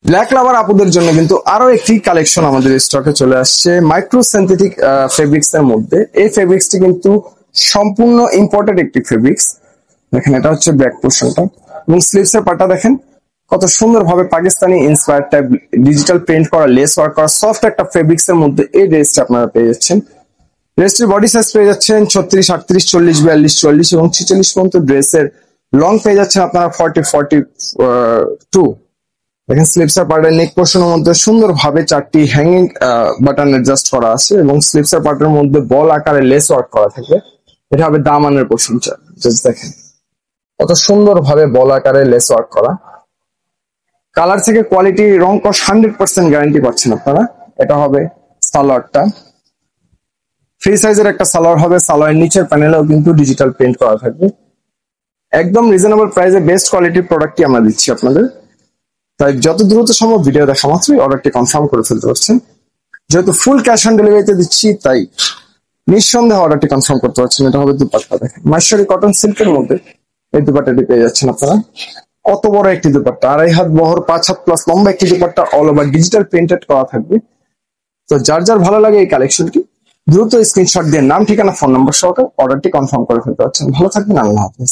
Black লাভার আপুদের জন্য কিন্তু আরো একটি কালেকশন আমাদের স্টকে চলে আসছে মাইক্রো সিনথেটিক ফেব্রিক্স এর মধ্যে। এই ফেব্রিক্সটি কিন্তু সম্পূর্ণ ইম্পোর্টেড একটি ফেব্রিক্স। দেখেন এটা হচ্ছে ব্যাক পোর্শনটা এবং স্লিভস এর পার্টটা দেখেন কত সুন্দরভাবে Pakistani inspired type digital print করা লেস ওয়ার্ক করা সফট একটা ফেব্রিক্স এর মধ্যে এই ড্রেসটা আপনারা পেয়ে যাচ্ছেন। ড্রেসটির বডি সাইজ পেয়ে যাচ্ছেন 36, 38, 40, 42, 40 এবং 46 পর্যন্ত। ড্রেসের লং পেয়ে যাচ্ছেন আপনারা 40, 42। দেখেন স্লিভস এর পার্টের নেক পোর্শনের মধ্যে সুন্দরভাবে 4টি হ্যাঙ্গিং বাটন অ্যাডজাস্ট করা আছে এবং স্লিভস এর পার্টের মধ্যে বল আকারে লেস ওয়ার্ক করা থাকে। এটা হবে দামানের পোর্শনটা। জাস্ট দেখেন কত সুন্দরভাবে বল আকারে লেস ওয়ার্ক করা। কালার থেকে কোয়ালিটি রং কস 100% গ্যারান্টি পাচ্ছেন আপনারা। এটা হবে সালোয়ারটা, ফ্রি সাইজের একটা সালোয়ার হবে। সালোয়ারের নিচের প্যানেলেও কিন্তু ডিজিটাল প্রিন্ট করা থাকবে। একদম রিজনেবল প্রাইসে বেস্ট কোয়ালিটির প্রোডাক্টই আমরা দিচ্ছি আপনাদের। তাই যত দ্রুত সম্ভব ভিডিও দেখা মাত্রই অর্ডারটি কনফার্ম করে ফেলতে পারছেন। যেহেতু ফুল ক্যাশ অন ডেলিভারিতে দিচ্ছি তাই নিঃসন্দেহে অর্ডারটি কনফার্ম করতে পারছেন। এটা হবে দুপাট্টা। দেখেন মাহেশ্বরী কটন সিল্কের মধ্যে এই দুপাট্টাটি পেয়ে যাচ্ছেন আপনারা। কত বড় একটি দুপাট্টা, 2.5 হাত বহর, 5 হাত প্লাস লম্বা একটি dupatta, all over digital printed করা থাকবে। তো যার যার ভালো লাগে এই কালেকশনটি দ্রুত স্ক্রিনশট দিয়ে নাম, ঠিকানা, ফোন নাম্বার সহকারে অর্ডারটি কনফার্ম করে ফেলতে পারছেন। ভালো থাকবেন, আল্লাহ হাফেজ।